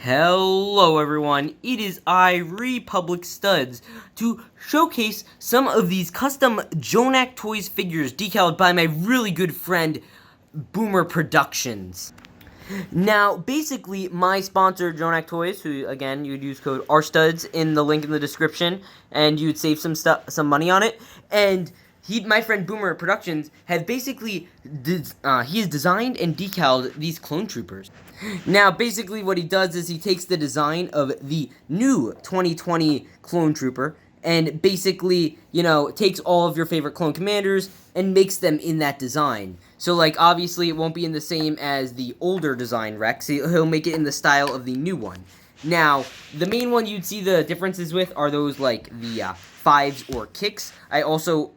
Hello everyone, it is I, Republic Studs, to showcase some of these custom Jonak Toys figures decaled by my really good friend, Boomer Productions. Now, basically, my sponsor, Jonak Toys, who, again, you'd use code RSTUDS in the link in the description, and you'd save some money on it, and my friend Boomer Productions, has basically, he has designed and decaled these clone troopers. Now, basically what he does is he takes the design of the new 2020 clone trooper, and basically, takes all of your favorite clone commanders and makes them in that design. So, obviously it won't be in the same as the older design Rex, he'll make it in the style of the new one. Now, the main one you'd see the differences with are those, the 5s or Kixx. I also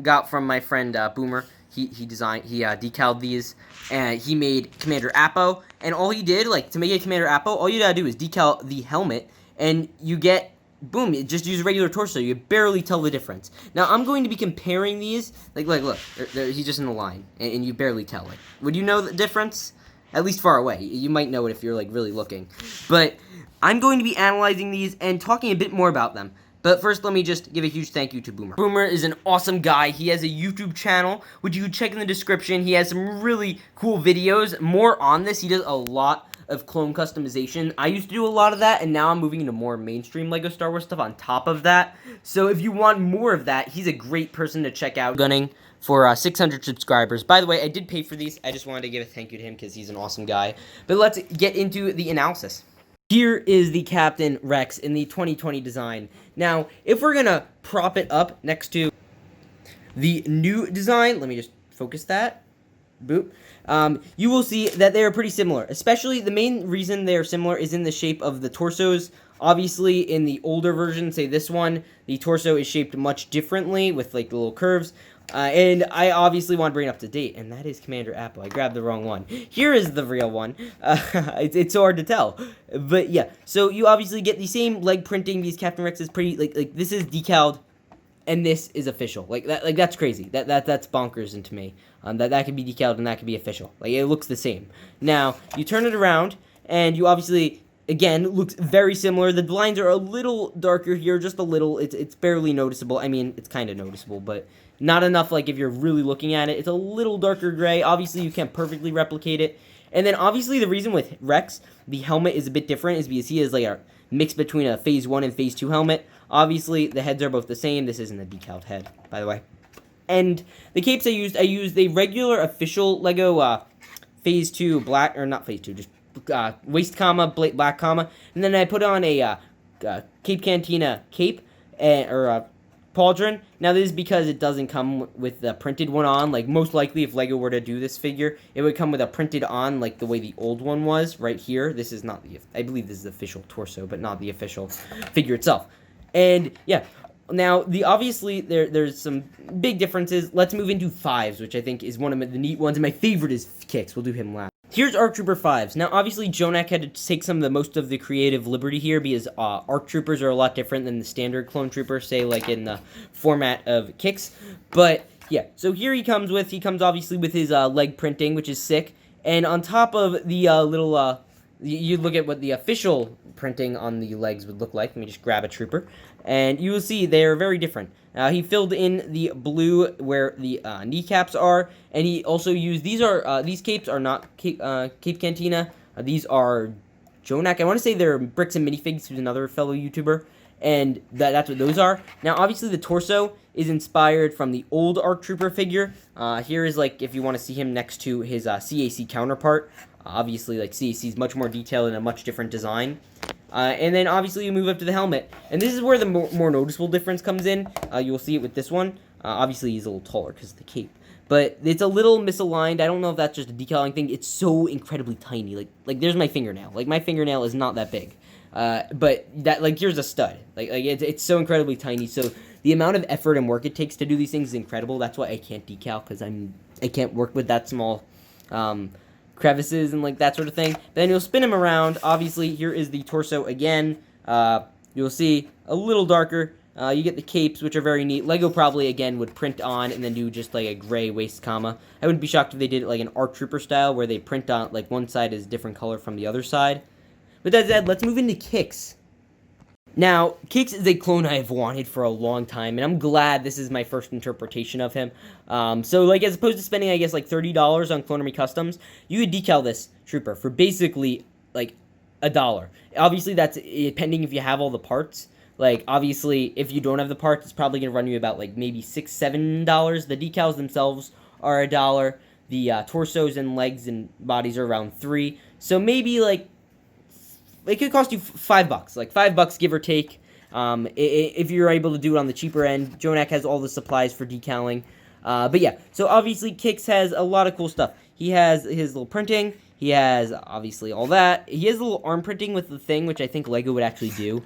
got from my friend Boomer. He decaled these, and he made Commander Appo. And all he did, to make a Commander Appo, all you gotta do is decal the helmet, and you get, boom, it just use regular torso. You barely tell the difference. Now, I'm going to be comparing these. Look, he's just in the line, and you barely tell it. Would you know the difference? At least far away. You might know it if you're, really looking. But I'm going to be analyzing these and talking a bit more about them. But first, let me just give a huge thank you to Boomer. Boomer is an awesome guy. He has a YouTube channel, which you can check in the description. He has some really cool videos. More on this. He does a lot of clone customization. I used to do a lot of that, and now I'm moving into more mainstream LEGO Star Wars stuff on top of that. So if you want more of that, he's a great person to check out. Gunning for 600 subscribers. By the way, I did pay for these. I just wanted to give a thank you to him because he's an awesome guy. But let's get into the analysis. Here is the Captain Rex in the 2020 design. Now, if we're gonna prop it up next to the new design, let me just focus that. Boop. You will see that they are pretty similar. Especially, the main reason they are similar is in the shape of the torsos. Obviously, in the older version, say this one, the torso is shaped much differently with, the little curves. And I obviously want to bring it up to date, and that is Commander Appo. I grabbed the wrong one. Here is the real one. It's so hard to tell. But, yeah. So, you obviously get the same leg printing. These Captain Rex is pretty, this is decaled, and this is official. That's crazy. That's bonkers to me. That could be decaled and that could be official. It looks the same. Now, you turn it around, and you obviously, again, looks very similar. The lines are a little darker here, just a little. It's barely noticeable. I mean, it's kind of noticeable, but not enough, if you're really looking at it. It's a little darker gray. Obviously, you can't perfectly replicate it. And then, obviously, the reason with Rex, the helmet is a bit different is because he is, a mix between a Phase 1 and Phase 2 helmet. Obviously, the heads are both the same. This isn't a decaled head, by the way. And the capes I used the regular official LEGO Phase 2 black, or not Phase 2, just waist comma, black comma. And then I put on a Cape Cantina cape, or pauldron. Now, this is because it doesn't come with the printed one on. Most likely, if LEGO were to do this figure, it would come with a printed on, the way the old one was, right here. This is not the, I believe this is the official torso, but not the official figure itself. And, yeah. Now, obviously, there's some big differences. Let's move into 5s, which I think is one of the neat ones, and my favorite is Kixx. We'll do him last. Here's ARC Trooper 5s. Now, obviously, Jonak had to take most of the creative liberty here because ARC Troopers are a lot different than the standard clone trooper, say, in the format of Kixx. But, yeah, so here he comes obviously with his leg printing, which is sick. And on top of the little, you look at what the official printing on the legs would look like. Let me just grab a trooper. And you will see they are very different. He filled in the blue where the kneecaps are, and he also used, these capes are not Cape Cantina. These are Jonak. I want to say they're Brix and Minifigs, who's another fellow YouTuber, and that's what those are. Now, obviously, the torso is inspired from the old ARC Trooper figure. Here is, if you want to see him next to his CAC counterpart. Obviously, CAC is much more detailed and a much different design. And then, obviously, you move up to the helmet. And this is where the more noticeable difference comes in. You'll see it with this one. Obviously, he's a little taller because of the cape. But it's a little misaligned. I don't know if that's just a decaling thing. It's so incredibly tiny. There's my fingernail. My fingernail is not that big. But, here's a stud. It's so incredibly tiny. So, the amount of effort and work it takes to do these things is incredible. That's why I can't decal, because I can't work with that small crevices and that sort of thing. Then you'll spin him around. Obviously, here is the torso again. You'll see a little darker. You get the capes, which are very neat. LEGO probably, again, would print on and then do just a gray waist comma. I wouldn't be shocked if they did it an ARC Trooper style where they print on, one side is different color from the other side. with that said, let's move into Kixx. Now, Kixx is a clone I have wanted for a long time, and I'm glad this is my first interpretation of him. So, like, as opposed to spending, I guess, like, $30 on Clone Army Customs, you would decal this Trooper for basically, like, $1. Obviously, that's pending if you have all the parts. Like, obviously, if you don't have the parts, it's probably going to run you about, like, maybe $6, $7. The decals themselves are $1. The torsos and legs and bodies are around $3. So, maybe, like, it could cost you $5, like $5 give or take. If you're able to do it on the cheaper end. Jonak has all the supplies for decaling. But yeah, so obviously Kixx has a lot of cool stuff. He has his little printing. He has obviously all that. He has a little arm printing with the thing, which I think Lego would actually do.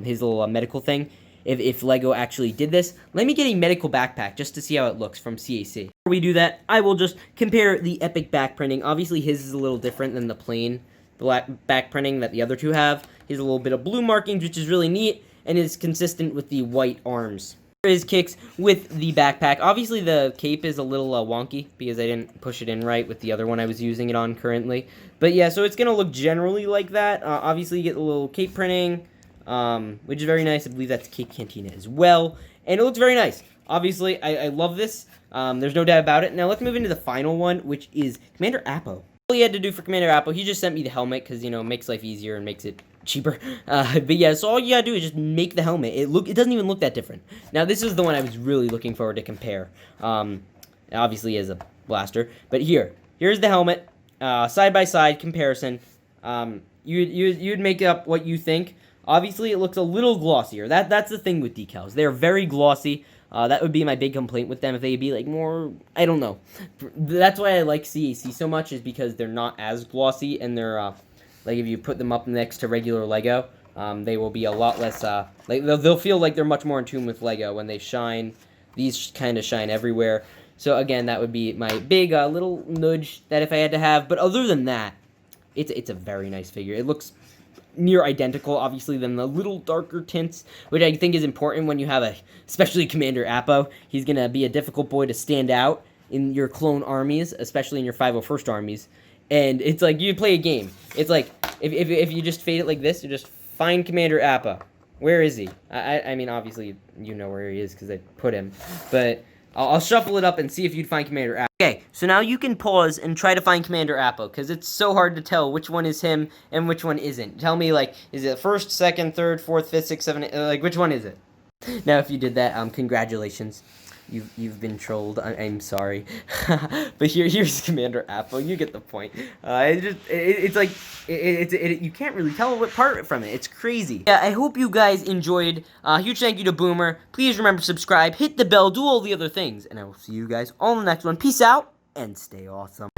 His little medical thing. If Lego actually did this. Let me get a medical backpack just to see how it looks from CAC. Before we do that, I will just compare the epic back printing. Obviously his is a little different than the plain black back printing that the other two have. He has a little bit of blue markings, which is really neat, and is consistent with the white arms. Here is Kixx with the backpack. Obviously, the cape is a little wonky, because I didn't push it in right with the other one I was using it on currently. But yeah, so it's going to look generally like that. Obviously, you get the little cape printing, which is very nice. I believe that's Cape Cantina as well. And it looks very nice. Obviously, I love this. There's no doubt about it. Now, let's move into the final one, which is Commander Appo. All he had to do for Commander Appo, he just sent me the helmet because, you know, it makes life easier and makes it cheaper. But yeah, so all you gotta do is just make the helmet. It doesn't even look that different. Now, this is the one I was really looking forward to compare. Obviously, as a blaster. But here's the helmet. Side-by-side comparison. You'd make up what you think. Obviously, it looks a little glossier. That's the thing with decals. They're very glossy. That would be my big complaint with them, if they'd be, like, more, I don't know. That's why I like CAC so much, is because they're not as glossy, and they're, like, if you put them up next to regular Lego, they will be a lot less, like, they'll feel like they're much more in tune with Lego when they shine. These kind of shine everywhere. So, again, that would be my big, little nudge that if I had to have. But other than that, it's a very nice figure. It looks near identical, obviously, than the little darker tints, which I think is important when you have especially Commander Appo. He's going to be a difficult boy to stand out in your clone armies, especially in your 501st armies. And it's like, you play a game. It's like, if you just fade it like this, you just find Commander Appo. Where is he? I mean, obviously, you know where he is because I put him. But I'll shuffle it up and see if you'd find Commander Appo. Okay, so now you can pause and try to find Commander Appo, because it's so hard to tell which one is him and which one isn't. Tell me, like, is it first, second, third, fourth, fifth, sixth, seventh, like, which one is it? Now, if you did that, congratulations. You've been trolled. I'm sorry. But here's Commander Appo. You get the point. It's like, you can't really tell what part from it. It's crazy. Yeah, I hope you guys enjoyed. Huge thank you to Boomer. Please remember to subscribe, hit the bell, do all the other things. And I will see you guys all in the next one. Peace out, and stay awesome.